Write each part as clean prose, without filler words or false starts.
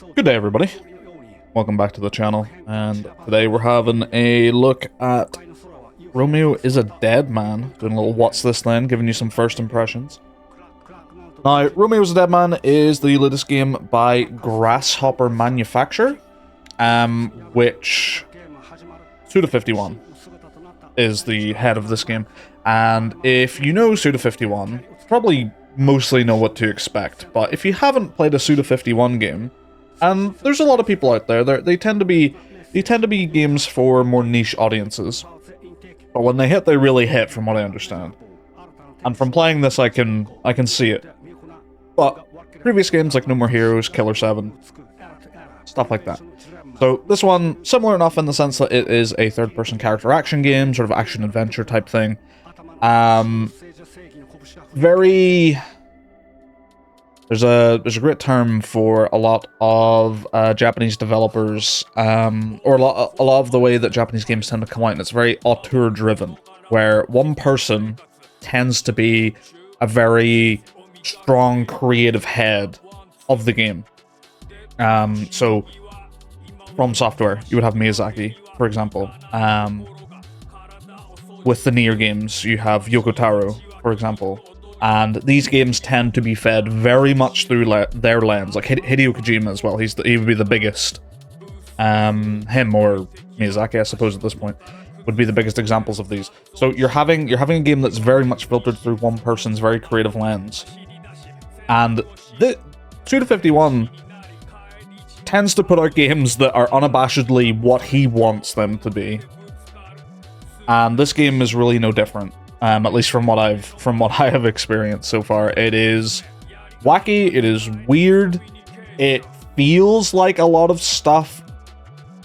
Good day, everybody. Welcome back to the channel, and today we're having a look at Romeo is a Dead Man, doing a little what's this then, giving you some first impressions. Now, Romeo is a Dead Man is the latest game by Grasshopper Manufacture, which Suda51 is the head of this game, and if you know Suda51, probably mostly know what to expect, but if you haven't played a Suda51 game, and there's a lot of people out there, they tend to be games for more niche audiences. But when they hit, they really hit, from what I understand. And from playing this, I can see it. But previous games like No More Heroes, Killer 7, stuff like that. So this one, similar enough in the sense that it is a third-person character action game, sort of action-adventure type thing. There's a great term for a lot of Japanese developers, or a lot of the way that Japanese games tend to come out, and it's very auteur-driven, where one person tends to be a very strong creative head of the game. So, From Software, you would have Miyazaki, for example. With the Nier games, you have Yoko Taro, for example. And these games tend to be fed very much through their lens, like Hideo Kojima as well. He would be the biggest. Him or Miyazaki, I suppose, at this point, would be the biggest examples of these. So you're having a game that's very much filtered through one person's very creative lens, and Suda51 tends to put out games that are unabashedly what he wants them to be, and this game is really no different. At least from what I have experienced so far. It is wacky, it is weird, it feels like a lot of stuff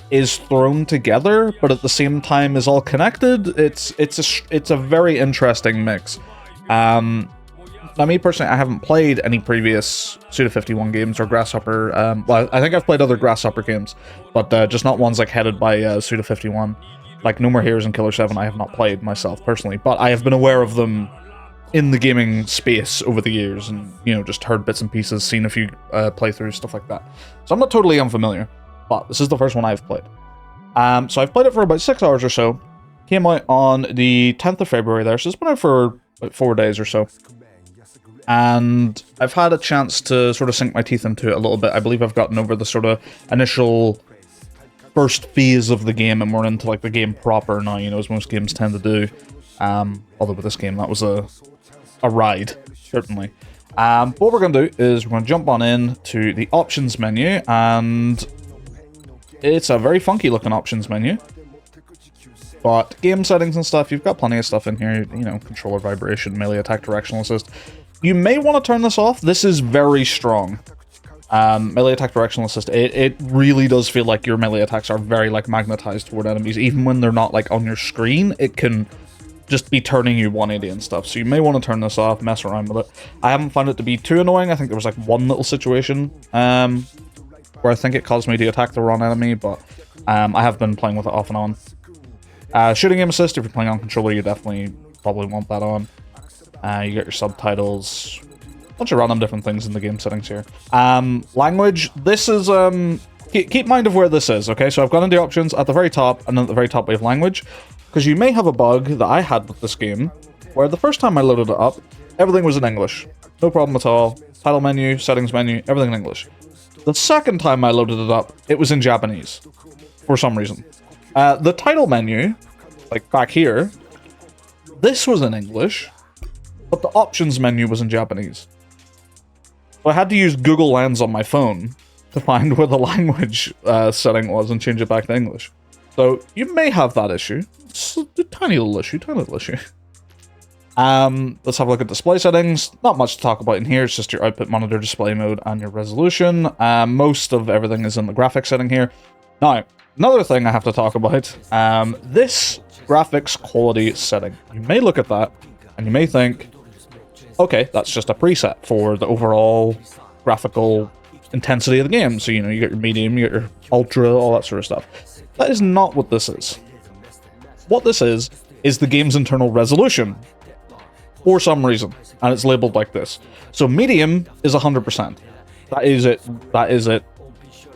is thrown together, but at the same time is all connected. It's a very interesting mix. Now, me personally, I haven't played any previous Suda51 games or Grasshopper. Well, I think I've played other Grasshopper games, but just not ones like headed by Suda51. Like No More Heroes and Killer 7, I have not played myself personally, but I have been aware of them in the gaming space over the years, and just heard bits and pieces, seen a few playthroughs, stuff like that. So I'm not totally unfamiliar, but this is the first one I've played. So I've played it for about 6 hours or so. Came out on the 10th of February there, so it's been out for about 4 days or so. And I've had a chance to sort of sink my teeth into it a little bit. I believe I've gotten over the sort of initial first phase of the game, and we're into like the game proper now, as most games tend to do. Although with this game, that was a ride, certainly. What we're going to do is we're going to jump on in to the options menu, and it's a very funky looking options menu. But game settings and stuff, you've got plenty of stuff in here, controller vibration, melee attack, directional assist. You may want to turn this off. This is very strong. Melee attack directional assist, it really does feel like your melee attacks are very magnetized toward enemies. Even when they're not on your screen, it can just be turning you 180 and stuff. So you may want to turn this off, mess around with it. I haven't found it to be too annoying. I think there was one little situation where I think it caused me to attack the wrong enemy, but I have been playing with it off and on. Shooting aim assist, if you're playing on controller, you definitely probably want that on. You get your subtitles, bunch of random different things in the game settings here. Language, this is, keep mind of where this is, okay? So I've gone into the options at the very top, and then at the very top we have language, because you may have a bug that I had with this game, where the first time I loaded it up, everything was in English. No problem at all. Title menu, settings menu, everything in English. The second time I loaded it up, it was in Japanese, for some reason. The title menu, back here, this was in English, but the options menu was in Japanese. So I had to use Google Lens on my phone to find where the language setting was and change it back to English. So you may have that issue. It's a tiny little issue, Let's have a look at display settings. Not much to talk about in here. It's just your output monitor, display mode, and your resolution. Most of everything is in the graphics setting here. Now, another thing I have to talk about. This graphics quality setting. You may look at that, and you may think, okay, that's just a preset for the overall graphical intensity of the game. So, you get your medium, you get your ultra, all that sort of stuff. That is not what this is. What this is the game's internal resolution. For some reason. And it's labeled like this. So medium is 100%. That is it.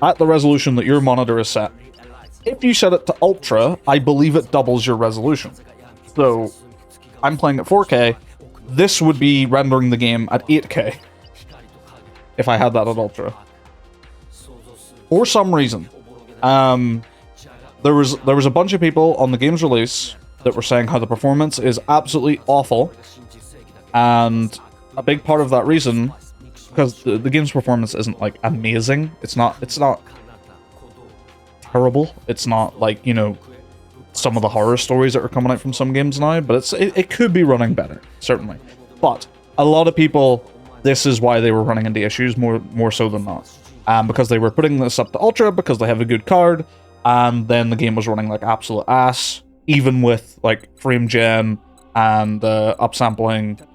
at the resolution that your monitor is set. If you set it to Ultra, I believe it doubles your resolution. So, I'm playing at 4K, this would be rendering the game at 8K. If I had that at Ultra. For some reason. There was a bunch of people on the game's release that were saying how the performance is absolutely awful. And a big part of that reason, because the game's performance isn't like amazing. It's not terrible. It's not like, you know, some of the horror stories that are coming out from some games now, but it could be running better, certainly. But a lot of people, this is why they were running into issues more so than not. Because they were putting this up to Ultra because they have a good card, and then the game was running like absolute ass, even with like frame gen and upsampling,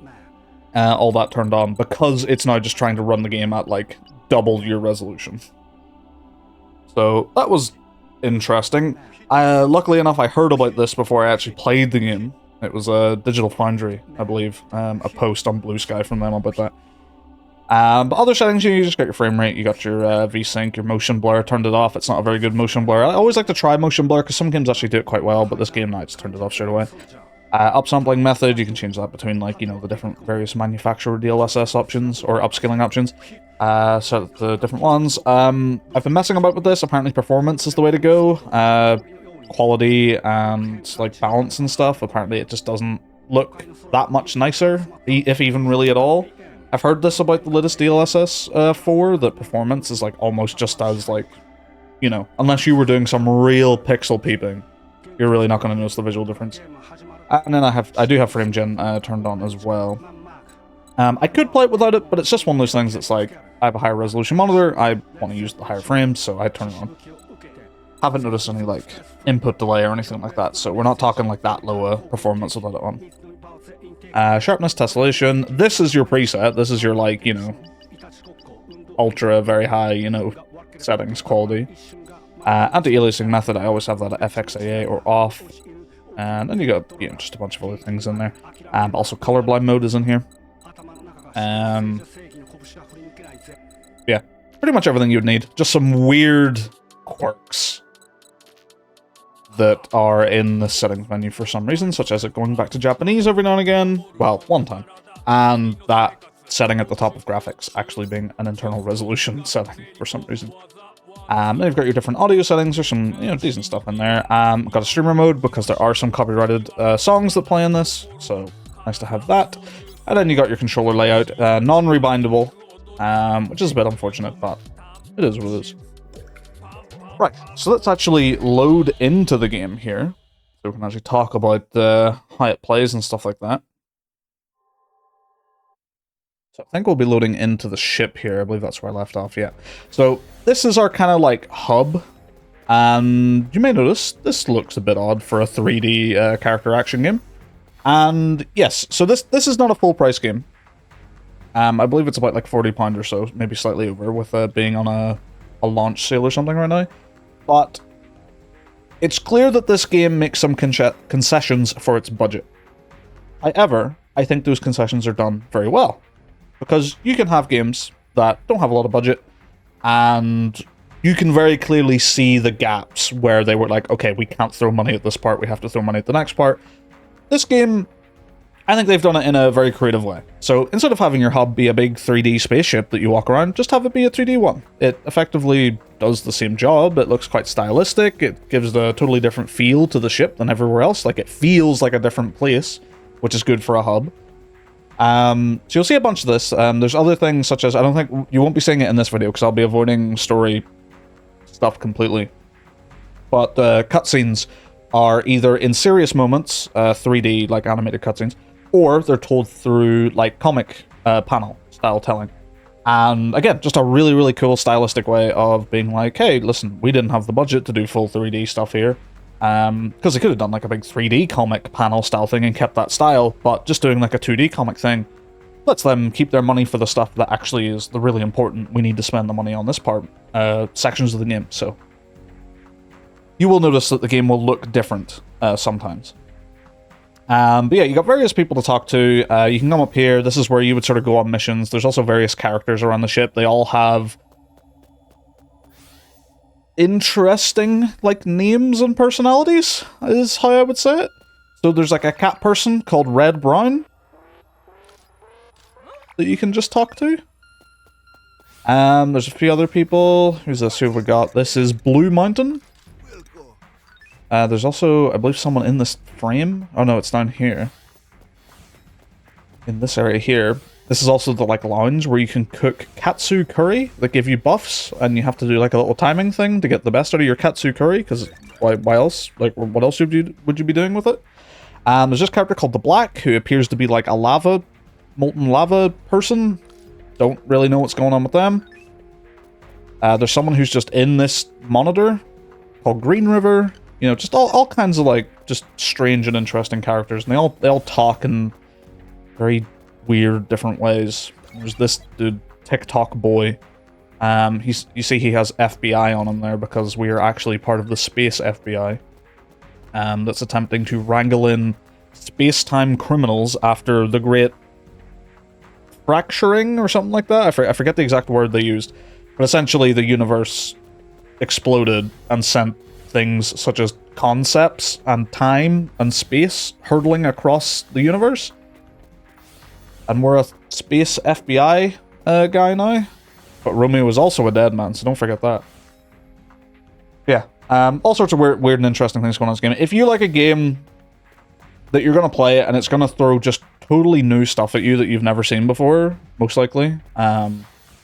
all that turned on, because it's now just trying to run the game at like double your resolution. So that was interesting. Luckily enough, I heard about this before I actually played the game. It was a Digital Foundry, I believe, a post on Blue Sky from them about that. But other settings, you just got your frame rate, you got your VSync, your motion blur, turned it off. It's not a very good motion blur. I always like to try motion blur, because some games actually do it quite well, but this game, I just turned it off straight away. Upsampling method, you can change that between, like, you know, the different various manufacturer DLSS options, or upscaling options. So the different ones. I've been messing about with this. Apparently performance is the way to go. Quality and, like, balance and stuff. Apparently it just doesn't look that much nicer, if even really at all. I've heard this about the latest DLSS 4, that performance is like almost just as like, you know, unless you were doing some real pixel peeping, you're really not going to notice the visual difference. And then I do have frame gen turned on as well. I could play it without it, but it's just one of those things that's like, I have a higher resolution monitor, I want to use the higher frames, so I turn it on. Haven't noticed any like input delay or anything like that, so we're not talking like that low performance without it on. Sharpness, tessellation. This is your preset. This is your, like, you know, ultra, very high, you know, settings quality. Anti-aliasing method, I always have that at FXAA or off. And then you got, you know, just a bunch of other things in there. Also colorblind mode is in here. Yeah, pretty much everything you'd need. Just some weird quirks that are in the settings menu for some reason, such as it going back to Japanese every now and again. Well, one time. And that setting at the top of graphics actually being an internal resolution setting for some reason. Then you've got your different audio settings. There's some, you know, decent stuff in there. Got a streamer mode because there are some copyrighted songs that play in this, so nice to have that. And then you got your controller layout, non-rebindable, which is a bit unfortunate, but it is what it is. Right, so let's actually load into the game here, so we can actually talk about how it plays and stuff like that. So I think we'll be loading into the ship here. I believe that's where I left off, yeah. So this is our kind of like hub, and you may notice this looks a bit odd for a 3D character action game. And yes, so this is not a full price game. I believe it's about like £40 or so, maybe slightly over, with being on a launch sale or something right now. But it's clear that this game makes some concessions for its budget. However, I think those concessions are done very well. Because you can have games that don't have a lot of budget, and you can very clearly see the gaps where they were like, okay, we can't throw money at this part, we have to throw money at the next part. This game, I think they've done it in a very creative way. So instead of having your hub be a big 3D spaceship that you walk around, just have it be a 3D one. It effectively does the same job. It looks quite stylistic. It gives a totally different feel to the ship than everywhere else. Like, it feels like a different place, which is good for a hub. So you'll see a bunch of this. There's other things such as, I don't think, you won't be seeing it in this video because I'll be avoiding story stuff completely. But cutscenes are either in serious moments, 3D, like animated cutscenes, or they're told through like comic panel style telling. And again, just a really, really cool stylistic way of being like, hey, listen, we didn't have the budget to do full 3D stuff here. Because they could have done like a big 3D comic panel style thing and kept that style, but just doing like a 2D comic thing lets them keep their money for the stuff that actually is the really important, we need to spend the money on this part, sections of the game. So you will notice that the game will look different sometimes. But yeah, you got various people to talk to. You can come up here. This is where you would sort of go on missions. There's also various characters around the ship. They all have interesting, like, names and personalities, is how I would say it. So there's, like, a cat person called Red Brown that you can just talk to. There's a few other people. Who's this? Who have we got? This is Blue Mountain. There's also, I believe, someone in this frame. Oh no, it's down here. In this area here. This is also the, like, lounge where you can cook katsu curry that give you buffs, and you have to do, like, a little timing thing to get the best out of your katsu curry, because why else? Like, what else would you be doing with it? There's this character called the Black, who appears to be, like, a molten lava person. Don't really know what's going on with them. There's someone who's just in this monitor called Green River. You know, just all kinds of, like, just strange and interesting characters, and they all talk in very weird different ways. There's this dude, TikTok boy. You see he has FBI on him there because we are actually part of the space FBI. That's attempting to wrangle in space-time criminals after the great fracturing or something like that. I forget the exact word they used, but essentially the universe exploded and sent things such as concepts and time and space hurtling across the universe. And we're a space FBI guy now. But Romeo is also a dead man, so don't forget that. Yeah, all sorts of weird and interesting things going on in this game. If you like a game that you're going to play and it's going to throw just totally new stuff at you that you've never seen before, most likely,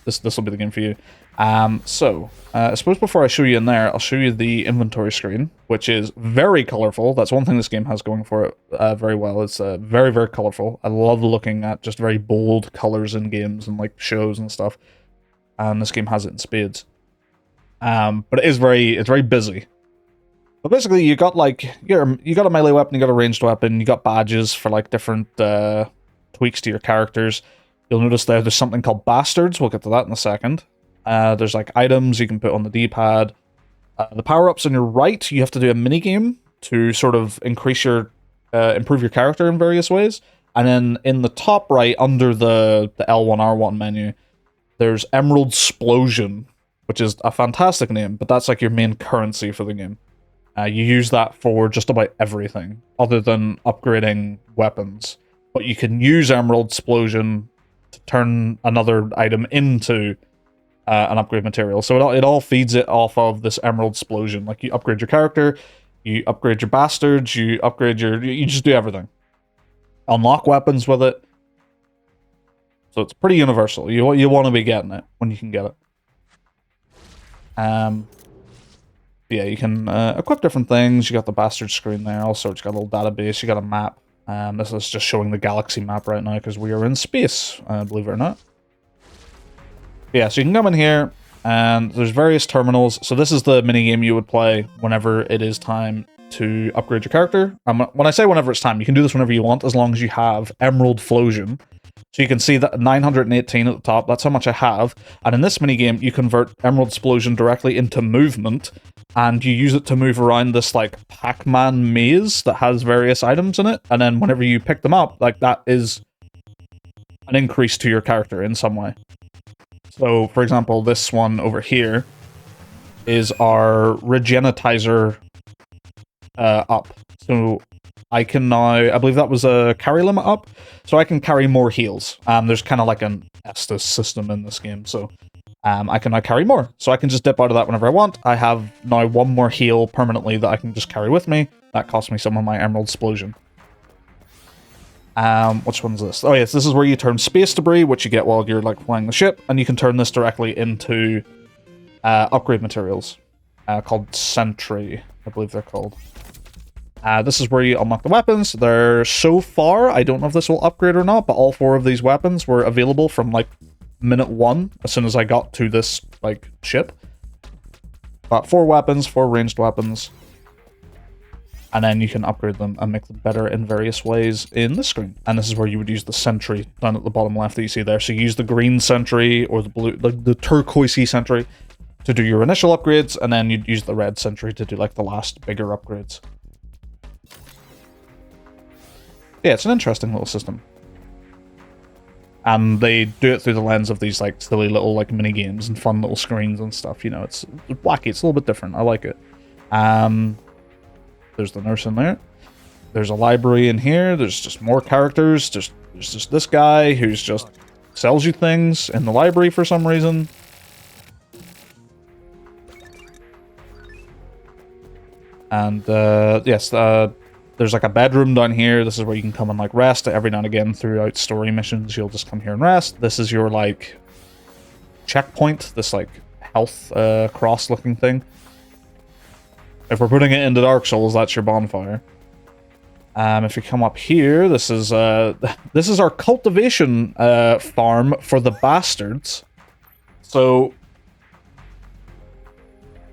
this will be the game for you. I suppose before I show you in there, I'll show you the inventory screen, which is very colorful. That's one thing this game has going for it very well. It's very, very colorful. I love looking at just very bold colors in games and, like, shows and stuff. And this game has it in spades. But it's very busy. But basically, you got, like, you got a melee weapon, you got a ranged weapon, you got badges for, like, different tweaks to your characters. You'll notice there's something called bastards. We'll get to that in a second. There's, like, items you can put on the D-pad. The power-ups on your right, you have to do a minigame to sort of increase your, improve your character in various ways. And then in the top right, under the L1, R1 menu, there's Emerald Explosion, which is a fantastic name, but that's, like, your main currency for the game. You use that for just about everything, other than upgrading weapons. But you can use Emerald Explosion to turn another item into an upgrade material. So it all feeds it off of this Emerald Explosion. Like, you upgrade your character, you upgrade your bastards, you upgrade you just do everything. Unlock weapons with it. So it's pretty universal. You want to be getting it when you can get it. Yeah, you can equip different things. You got the bastard screen there. Also, it's got a little database. You got a map. This is just showing the galaxy map right now because we are in space, believe it or not. Yeah, so you can come in here, and there's various terminals. So this is the minigame you would play whenever it is time to upgrade your character. When I say whenever it's time, you can do this whenever you want, as long as you have Emerald Explosion. So you can see that 918 at the top, that's how much I have. And in this minigame, you convert Emerald Explosion directly into movement, and you use it to move around this, like, Pac-Man maze that has various items in it. And then whenever you pick them up, like, that is an increase to your character in some way. So, for example, this one over here is our Regenitizer up. So I can now, I believe that was a carry limit up, so I can carry more heals. There's kind of like an Estus system in this game, so I can now carry more. So I can just dip out of that whenever I want. I have now one more heal permanently that I can just carry with me. That costs me some of my Emerald Explosion. Which one's this? Oh yes, this is where you turn space debris, which you get while you're, like, flying the ship, and you can turn this directly into upgrade materials called Sentry, I believe they're called. This is where you unlock the weapons. They're so far, I don't know if this will upgrade or not, but all 4 of these weapons were available from, like, minute 1 as soon as I got to this, like, ship. Got 4 weapons, 4 ranged weapons. And then you can upgrade them and make them better in various ways in this screen. And this is where you would use the sentry down at the bottom left that you see there. So you use the green sentry or the blue, the turquoisey sentry to do your initial upgrades, and then you'd use the red sentry to do, like, the last bigger upgrades. Yeah, it's an interesting little system. And they do it through the lens of these like silly little like mini games and fun little screens and stuff. You know, it's wacky. It's a little bit different. I like it. There's the nurse in there. There's a library in here. There's just more characters. There's just this guy who's just sells you things in the library for some reason. And yes, there's like a bedroom down here. This is where you can come and like rest. Every now and again throughout story missions, you'll just come here and rest. This is your like checkpoint, this like health cross looking thing. If we're putting it into Dark Souls, that's your bonfire. If you come up here, this is our cultivation farm for the bastards. So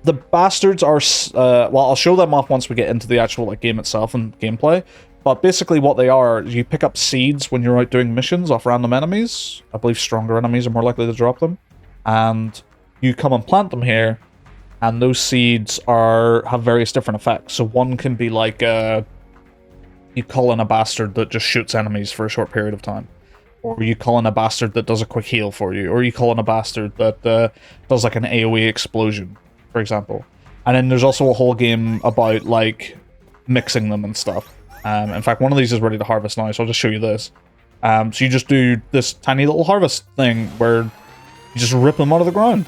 the bastards are, well, I'll show them off once we get into the actual like game itself and gameplay. But basically what they are, you pick up seeds when you're out doing missions off random enemies. I believe stronger enemies are more likely to drop them. And you come and plant them here, and those seeds have various different effects. So one can be like, you call in a bastard that just shoots enemies for a short period of time. Or you call in a bastard that does a quick heal for you. Or you call in a bastard that does like an AoE explosion, for example. And then there's also a whole game about like mixing them and stuff. In fact, one of these is ready to harvest now, so I'll just show you this. So you just do this tiny little harvest thing where you just rip them out of the ground.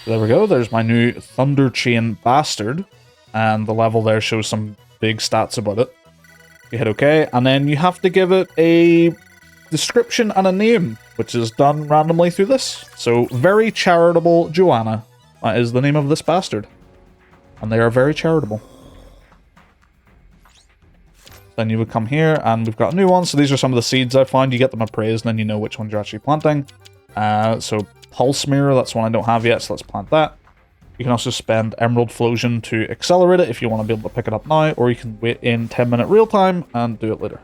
So there we go, there's my new Thunder Chain Bastard. And the level there shows some big stats about it. You hit OK, and then you have to give it a description and a name, which is done randomly through this. So, very charitable Joanna. That is the name of this bastard. And they are very charitable. Then you would come here, and we've got a new one. So these are some of the seeds I found. You get them appraised, and then you know which ones you're actually planting. So Pulse Mirror, that's one I don't have yet, so let's plant that. You can also spend Emerald Flosion to accelerate it if you want to be able to pick it up now, or you can wait in 10-minute real time and do it later.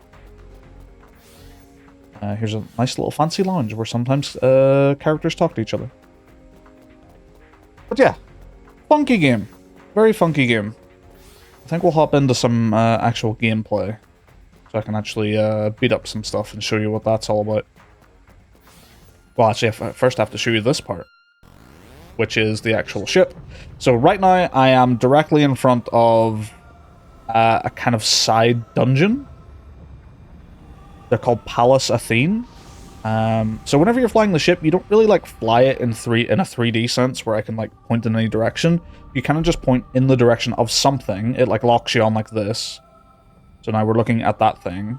Here's a nice little fancy lounge where sometimes characters talk to each other. But yeah, funky game. Very funky game. I think we'll hop into some actual gameplay, so I can actually beat up some stuff and show you what that's all about. Well, actually, first I have to show you this part, which is the actual ship. So right now, I am directly in front of a kind of side dungeon. They're called Palace Athene. So whenever you're flying the ship, you don't really like fly it in a 3D sense where I can like point in any direction. You kind of just point in the direction of something. It like locks you on like this. So now we're looking at that thing.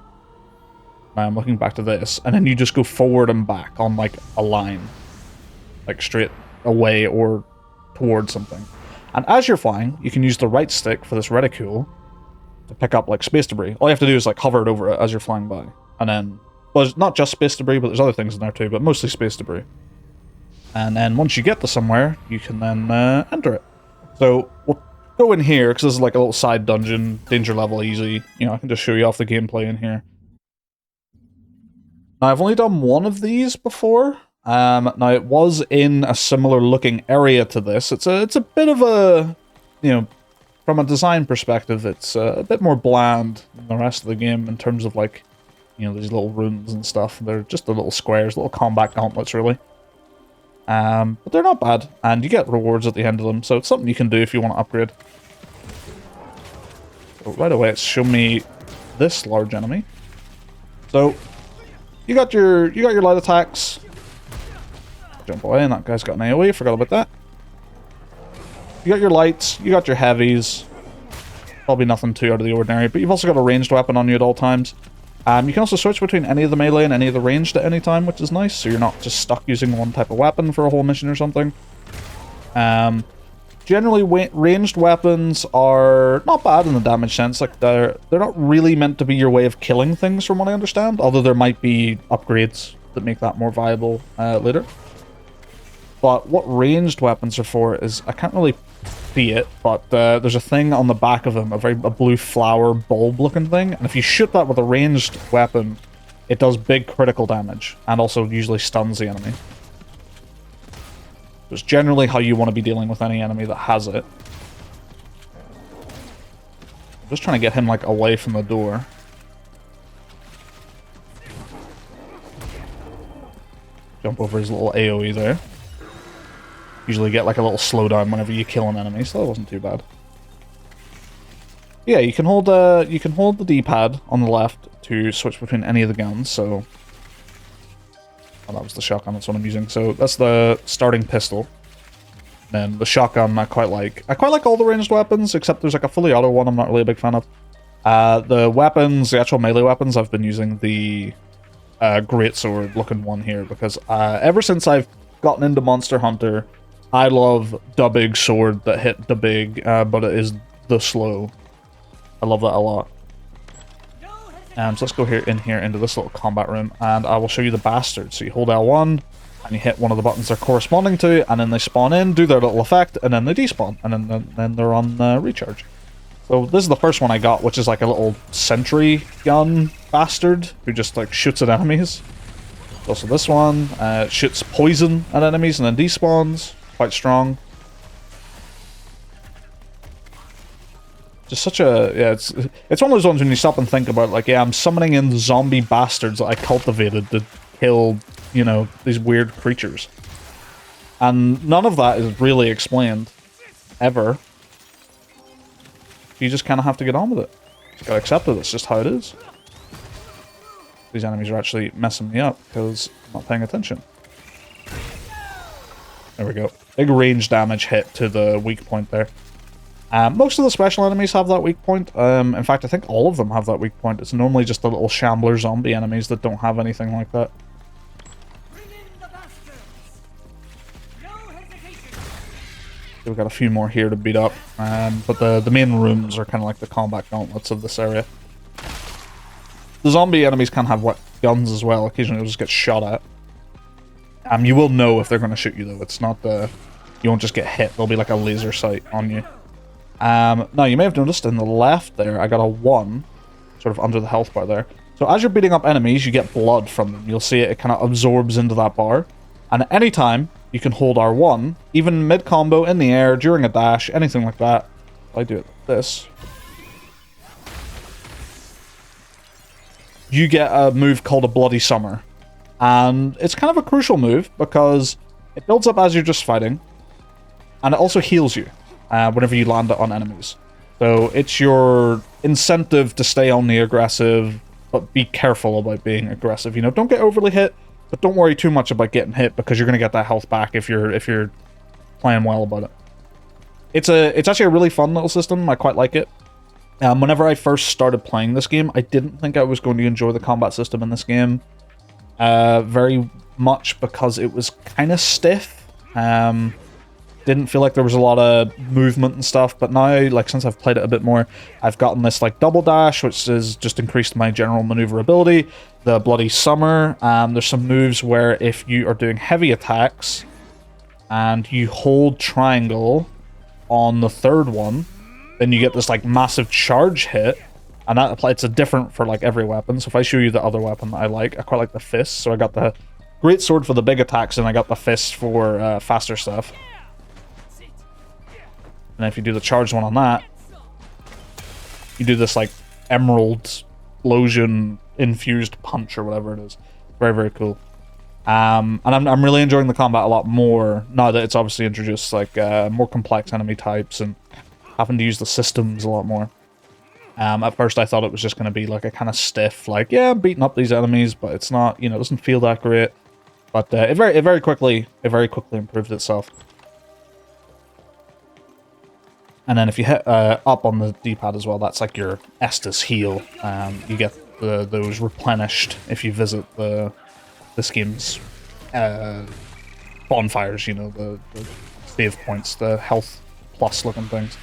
Now I'm looking back to this, and then you just go forward and back on like a line, like straight away or towards something. And as you're flying, you can use the right stick for this reticule to pick up like space debris. All you have to do is like hover it over it as you're flying by, and then, well, it's not just space debris, but there's other things in there too, but mostly space debris. And then once you get to somewhere, you can then enter it. So we'll go in here, because this is like a little side dungeon, danger level easy. You know, I can just show you off the gameplay in here. Now, I've only done one of these before. Now, it was in a similar looking area to this. It's a bit of a, you know, from a design perspective, it's a bit more bland than the rest of the game in terms of like, you know, these little rooms and stuff. They're just the little squares, little combat gauntlets, really. But they're not bad, and you get rewards at the end of them, so it's something you can do if you want to upgrade. So right away, it's shown me this large enemy. So you got your light attacks. Jump away, and that guy's got an AoE. Forgot about that. You got your lights. You got your heavies. Probably nothing too out of the ordinary, but you've also got a ranged weapon on you at all times. You can also switch between any of the melee and any of the ranged at any time, which is nice, so you're not just stuck using one type of weapon for a whole mission or something. Generally, ranged weapons are not bad in the damage sense. Like they're not really meant to be your way of killing things, from what I understand, although there might be upgrades that make that more viable later. But what ranged weapons are for is, I can't really see it, but there's a thing on the back of them, a blue flower bulb looking thing, and if you shoot that with a ranged weapon, it does big critical damage, and also usually stuns the enemy. It's generally how you want to be dealing with any enemy that has it. I'm just trying to get him like away from the door. Jump over his little AoE there. Usually get like a little slowdown whenever you kill an enemy, so that wasn't too bad. Yeah, you can hold the D-pad on the left to switch between any of the guns, so... Oh, that was the shotgun, that's what I'm using. So that's the starting pistol. Then the shotgun I quite like. I quite like all the ranged weapons, except there's like a fully auto one I'm not really a big fan of. The weapons, the actual melee weapons, I've been using the greatsword looking one here, because ever since I've gotten into Monster Hunter, I love the big sword that hit the big, but it is the slow. I love that a lot. So let's go here into this little combat room, and I will show you the bastards. So you hold L1, and you hit one of the buttons they're corresponding to, and then they spawn in, do their little effect, and then they despawn, and then they're on recharge. So this is the first one I got, which is like a little sentry gun bastard who just like shoots at enemies. Also this one shoots poison at enemies and then despawns. Quite strong. Just such a... yeah, it's one of those ones when you stop and think about, like, yeah, I'm summoning in zombie bastards that I cultivated to kill, you know, these weird creatures. And none of that is really explained. Ever. You just kind of have to get on with it. Just gotta accept it, it's just how it is. These enemies are actually messing me up, because I'm not paying attention. There we go. Big range damage hit to the weak point there. Most of the special enemies have that weak point. In fact, I think all of them have that weak point. It's normally just the little shambler zombie enemies that don't have anything like that. We've got a few more here to beat up, but the main rooms are kind of like the combat gauntlets of this area. The zombie enemies can have guns as well. Occasionally they'll just get shot at. You will know if they're going to shoot you though. It's not you won't just get hit. There'll be like a laser sight on you. Now, you may have noticed in the left there, I got a 1, sort of under the health bar there. So as you're beating up enemies, you get blood from them. You'll see it kind of absorbs into that bar. And at any time, you can hold R1, even mid-combo, in the air, during a dash, anything like that. I do it like this. You get a move called a Bloody Summer. And it's kind of a crucial move, because it builds up as you're just fighting. And it also heals you. Whenever you land it on enemies. So it's your incentive to stay on the aggressive, but be careful about being aggressive. You know, don't get overly hit, but don't worry too much about getting hit, because you're going to get that health back if you're playing well about it. It's actually a really fun little system. I quite like it. Whenever I first started playing this game, I didn't think I was going to enjoy the combat system in this game very much, because it was kind of stiff. Didn't feel like there was a lot of movement and stuff, but now, like, since I've played it a bit more, I've gotten this, like, double dash, which has just increased my general maneuverability. The Bloody Summer, there's some moves where if you are doing heavy attacks, and you hold triangle on the third one, then you get this, like, massive charge hit, and that applies, it's different for, like, every weapon. So if I show you the other weapon that I quite like the fist, so I got the greatsword for the big attacks, and I got the fist for faster stuff. And if you do the charged one on that, you do this like emerald explosion infused punch or whatever it is. Very, very cool. And I'm really enjoying the combat a lot more now that it's obviously introduced like more complex enemy types and having to use the systems a lot more. At first I thought it was just going to be like a kind of stiff, like, yeah, I'm beating up these enemies, but it's not, you know, it doesn't feel that great. But it very quickly improved itself. And then if you hit up on the D-pad as well, that's like your Estus heal. You get those replenished if you visit this game's bonfires, you know, the save points, the health plus looking things.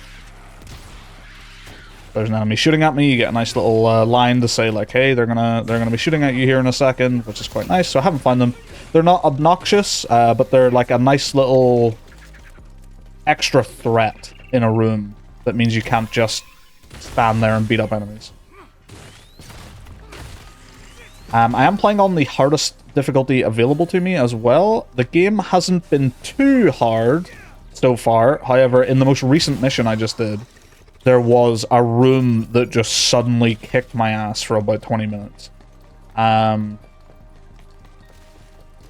There's an enemy shooting at me, you get a nice little line to say like, hey, they're gonna be shooting at you here in a second, which is quite nice. So I haven't found them. They're not obnoxious, but they're like a nice little extra threat in a room that means you can't just stand there and beat up enemies. I am playing on the hardest difficulty available to me as well. The game hasn't been too hard so far. However, in the most recent mission I just did, there was a room that just suddenly kicked my ass for about 20 minutes.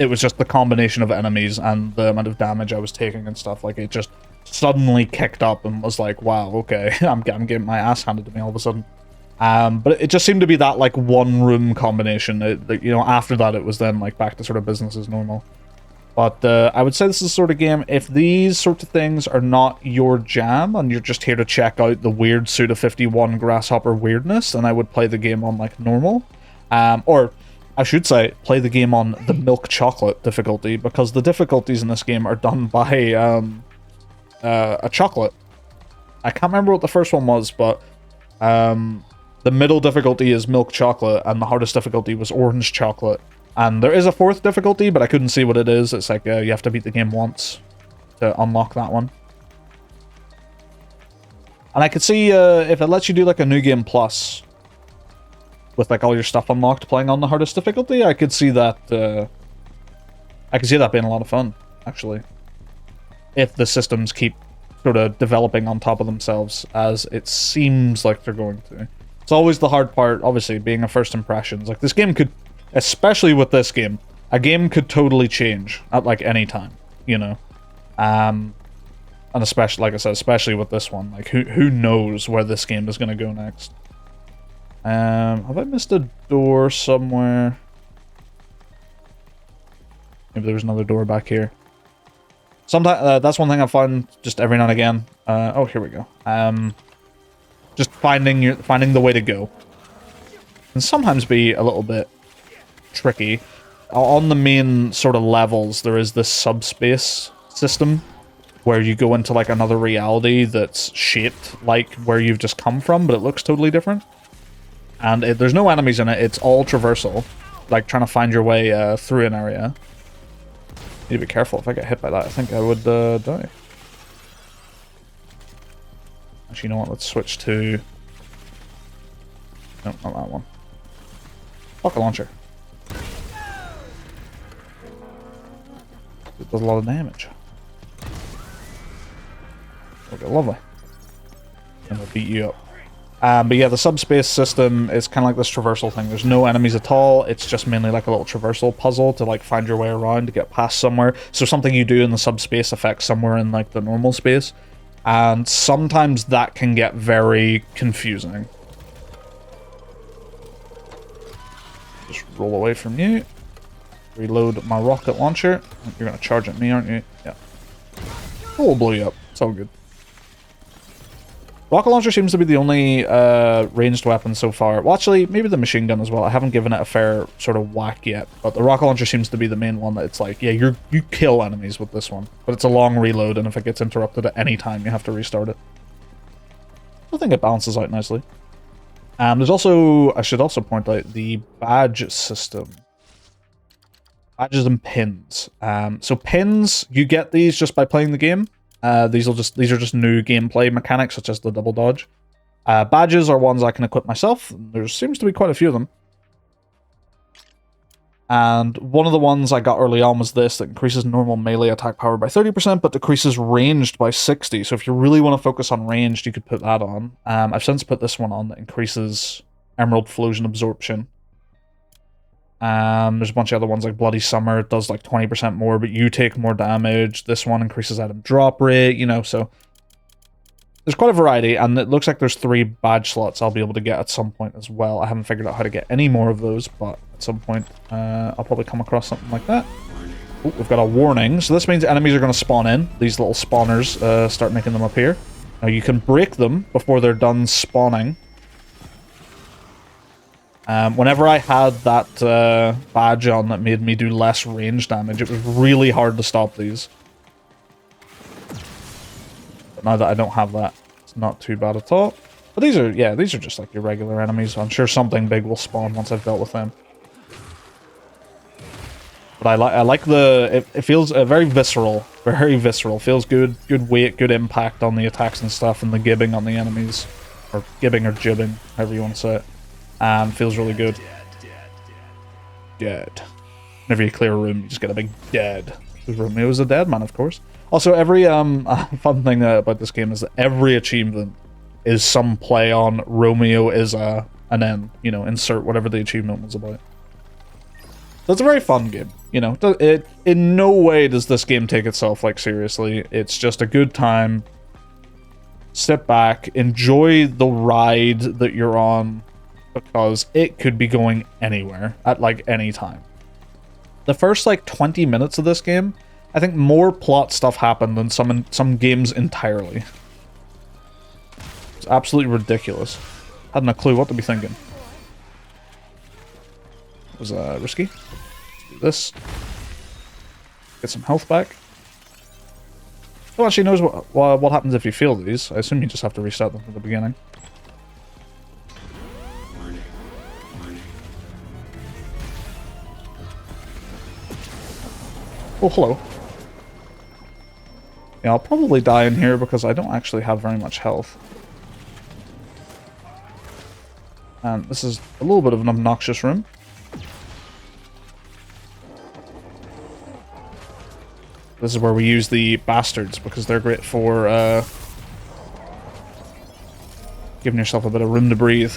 It was just the combination of enemies and the amount of damage I was taking and stuff. Like, it just suddenly kicked up and was like, wow, okay, I'm getting my ass handed to me all of a sudden. But it just seemed to be that, like, one-room combination. You know, after that, it was then, like, back to sort of business as normal. But I would say this is the sort of game, if these sorts of things are not your jam, and you're just here to check out the weird Suda51 Grasshopper weirdness, then I would play the game on, like, normal. Or, I should say, play the game on the milk chocolate difficulty, because the difficulties in this game are done by a chocolate. I can't remember what the first one was, but the middle difficulty is milk chocolate, and the hardest difficulty was orange chocolate. And there is a fourth difficulty, but I couldn't see what it is. It's like you have to beat the game once to unlock that one. And I could see if it lets you do like a new game plus with like all your stuff unlocked playing on the hardest difficulty, I could see that being a lot of fun, actually. If the systems keep sort of developing on top of themselves, as it seems like they're going to. It's always the hard part, obviously, being a first impressions. Like, this game could, especially with this game, a game could totally change at, like, any time, you know? And especially, like I said, especially with this one. Like, who knows where this game is going to go next? Have I missed a door somewhere? Maybe there's another door back here. Sometimes, that's one thing I find just every now and again. Oh, here we go. Just finding the way to go. Can sometimes be a little bit tricky. On the main sort of levels, there is this subspace system where you go into like another reality that's shaped like where you've just come from, but it looks totally different. And there's no enemies in it. It's all traversal, like trying to find your way through an area. Need to be careful. If I get hit by that, I think I would die. Actually, you know what? Let's switch to... No, not that one. Rocket launcher. It does a lot of damage. Okay, lovely. And we'll beat you up. But yeah, the subspace system is kind of like this traversal thing. There's no enemies at all. It's just mainly like a little traversal puzzle to like find your way around to get past somewhere. So something you do in the subspace affects somewhere in like the normal space. And sometimes that can get very confusing. Just roll away from you. Reload my rocket launcher. You're going to charge at me, aren't you? Yeah. Oh, we'll blow you up. It's all good. Rocket launcher seems to be the only ranged weapon so far. Well, actually, maybe the machine gun as well. I haven't given it a fair sort of whack yet. But the rocket launcher seems to be the main one that it's like, yeah, you kill enemies with this one. But it's a long reload, and if it gets interrupted at any time, you have to restart it. I think it balances out nicely. There's also, I should also point out, the badge system. Badges and pins. So pins, you get these just by playing the game. These are just new gameplay mechanics, such as the double dodge. Badges are ones I can equip myself. There seems to be quite a few of them. And one of the ones I got early on was this, that increases normal melee attack power by 30%, but decreases ranged by 60%. So if you really want to focus on ranged, you could put that on. I've since put this one on that increases Emerald Flosion Absorption. There's a bunch of other ones like Bloody Summer. It does like 20% more, but you take more damage. This one increases item drop rate, you know, so there's quite a variety, and it looks like there's 3 badge slots I'll be able to get at some point as well. I haven't figured out how to get any more of those, but at some point I'll probably come across something like that. Oh, we've got a warning, so this means enemies are going to spawn in. These little spawners start making them appear. Now you can break them before they're done spawning. Whenever I had that badge on that made me do less range damage, it was really hard to stop these. But now that I don't have that, it's not too bad at all. But these are just like your regular enemies. I'm sure something big will spawn once I've dealt with them. But I like the... It feels very visceral. Very visceral. Feels good. Good weight, good impact on the attacks and stuff, and the gibbing on the enemies. Or gibbing or jibbing, however you want to say it. Feels really good. Dead. Whenever you clear a room, you just get a big dead. Because Romeo is a dead man, of course. Also, every fun thing about this game is that every achievement is some play on Romeo is an N. You know, insert whatever the achievement was about. So it's a very fun game, you know. It in no way does this game take itself like seriously. It's just a good time. Sit back, enjoy the ride that you're on, because it could be going anywhere at like any time. The first like 20 minutes of this game, I think more plot stuff happened than some games entirely. It's absolutely ridiculous. Hadn't a clue what to be thinking. It was risky. Let's do this. Get some health back. Who actually knows what happens if you fail these? I assume you just have to restart them from the beginning. Oh, hello. Yeah, I'll probably die in here because I don't actually have very much health. And this is a little bit of an obnoxious room. This is where we use the bastards, because they're great for giving yourself a bit of room to breathe.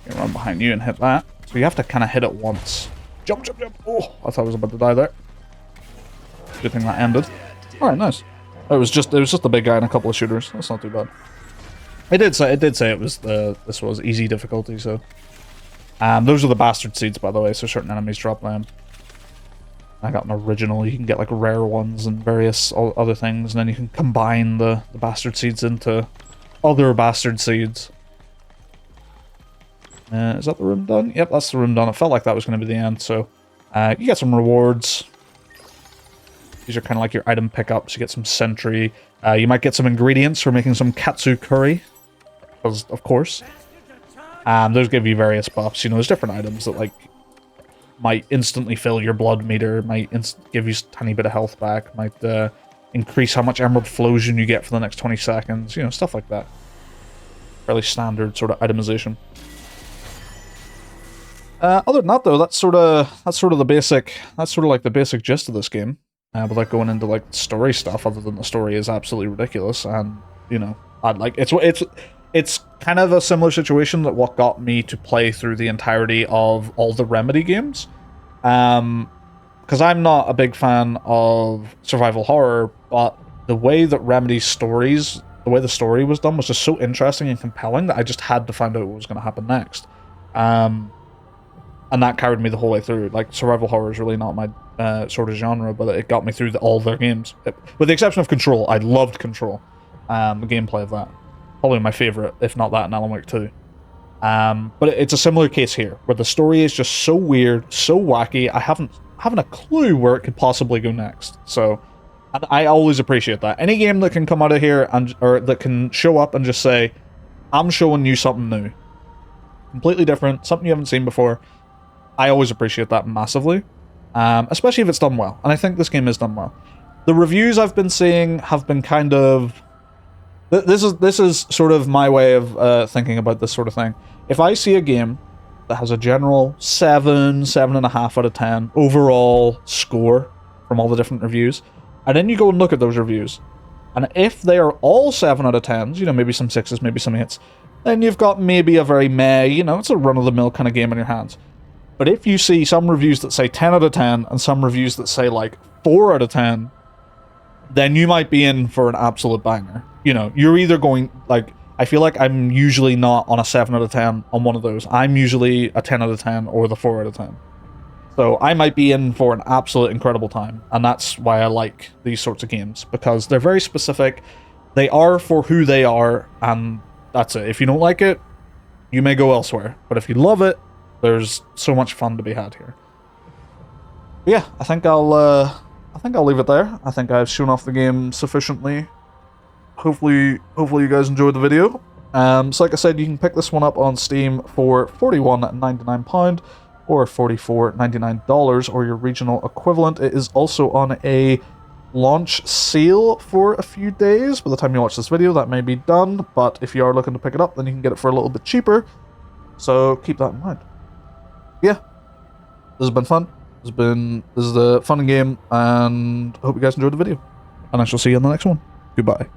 Gonna run behind you and hit that. So you have to kind of hit it once. Jump, jump, jump! Oh, I thought I was about to die there. Good thing that ended. Alright, nice. It was just the big guy and a couple of shooters. That's not too bad. It did say it was this was easy difficulty, so those are the bastard seeds, by the way, so certain enemies drop them. I got an original. You can get like rare ones and various other things, and then you can combine the bastard seeds into other bastard seeds. Is that the room done? Yep, that's the room done. It felt like that was going to be the end, so you get some rewards. These are kind of like your item pickups. You get some sentry. You might get some ingredients for making some katsu curry, because of course. Those give you various buffs. You know, there's different items that like might instantly fill your blood meter, might give you a tiny bit of health back, might increase how much emerald flosion you get for the next 20 seconds. You know, stuff like that. Fairly standard sort of itemization. Other than that, though, that's sort of the basic. That's sort of like the basic gist of this game. Without going into like story stuff, other than the story is absolutely ridiculous, and you know, I'd like it's kind of a similar situation that what got me to play through the entirety of all the Remedy games, because I'm not a big fan of survival horror, but the way that Remedy's stories, the way the story was done, was just so interesting and compelling that I just had to find out what was going to happen next. And that carried me the whole way through. Like, survival horror is really not my sort of genre, but it got me through all their games. With the exception of Control. I loved Control. The gameplay of that. Probably my favorite, if not that, in Alan Wake 2. But it's a similar case here, where the story is just so weird, so wacky, I haven't a clue where it could possibly go next. So, and I always appreciate that. Any game that can come out of here, or that can show up and just say, I'm showing you something new. Completely different, something you haven't seen before. I always appreciate that massively, especially if it's done well, and I think this game is done well. The reviews I've been seeing have been kind of... This is sort of my way of thinking about this sort of thing. If I see a game that has a general 7.5 out of 10 overall score from all the different reviews, and then you go and look at those reviews, and if they are all 7 out of 10s, you know, maybe some 6s, maybe some 8s, then you've got maybe a very meh, you know, it's a run-of-the-mill kind of game in your hands. But if you see some reviews that say 10 out of 10 and some reviews that say like 4 out of 10, then you might be in for an absolute banger. You know, you're either going, like, I feel like I'm usually not on a 7 out of 10 on one of those. I'm usually a 10 out of 10 or the 4 out of 10. So I might be in for an absolute incredible time. And that's why I like these sorts of games, because they're very specific. They are for who they are, and that's it. If you don't like it, you may go elsewhere. But if you love it, there's so much fun to be had here. But yeah, I think I'll leave it there. I think I've shown off the game sufficiently. Hopefully you guys enjoyed the video. So like I said, you can pick this one up on Steam for £41.99 or $44.99, or your regional equivalent. It is also on a launch sale for a few days. By the time you watch this video, that may be done, but if you are looking to pick it up, then you can get it for a little bit cheaper. So keep that in mind. Yeah, this has been fun. This is a fun game, and I hope you guys enjoyed the video. And I shall see you in the next one. Goodbye.